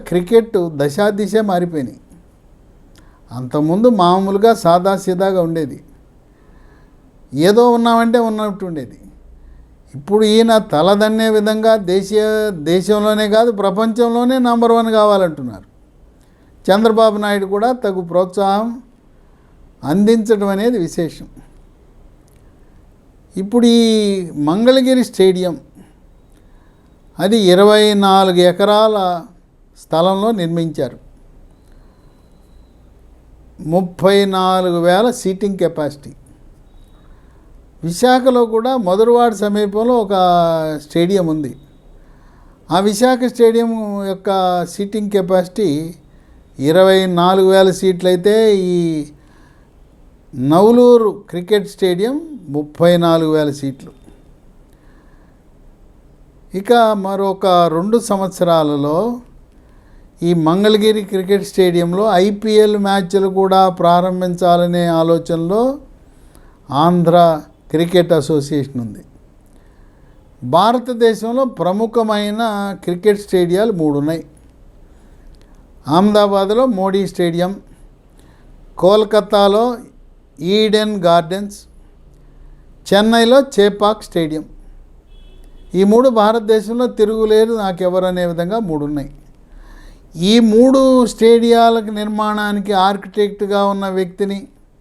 Cricket దశాదిశ మారిపోయినాయి. అంతకుముందు మామూలుగా సాదాసీదాగా ఉండేది, ఏదో ఉన్నామంటే ఉన్నట్టు ఉండేది. ఇప్పుడు ఈయన తలదన్నే విధంగా దేశంలోనే కాదు ప్రపంచంలోనే నంబర్ 1 కావాలంటున్నారు. చంద్రబాబు నాయుడు కూడా తగు ప్రోత్సాహం అందించడం అనేది విశేషం. ఇప్పుడు ఈ మంగళగిరి స్టేడియం అది 24 ఎకరాల స్థలంలో నిర్మించారు. 34,000 సీటింగ్ కెపాసిటీ. విశాఖలో కూడా మధురవాడ సమీపంలో ఒక స్టేడియం ఉంది. ఆ విశాఖ స్టేడియం యొక్క సీటింగ్ కెపాసిటీ 24,000 సీట్లు అయితే ఈ నవలూరు క్రికెట్ స్టేడియం 34,000 సీట్లు. ఇక మరొక 2 సంవత్సరాలలో ఈ మంగళగిరి క్రికెట్ స్టేడియంలో IPL మ్యాచ్లు కూడా ప్రారంభించాలనే ఆలోచనలో ఆంధ్ర క్రికెట్ అసోసియేషన్ ఉంది. భారతదేశంలో ప్రముఖమైన క్రికెట్ స్టేడియాలు 3 ఉన్నాయి. అహ్మదాబాద్లో మోడీ స్టేడియం, కోల్కతాలో ఈడెన్ గార్డెన్స్, చెన్నైలో చేపాక్ స్టేడియం. ఈ 3 భారతదేశంలో తిరుగులేదు నాకెవరనే విధంగా 3 ఉన్నాయి. ఈ 3 స్టేడియాలకు నిర్మాణానికి ఆర్కిటెక్ట్గా ఉన్న వ్యక్తిని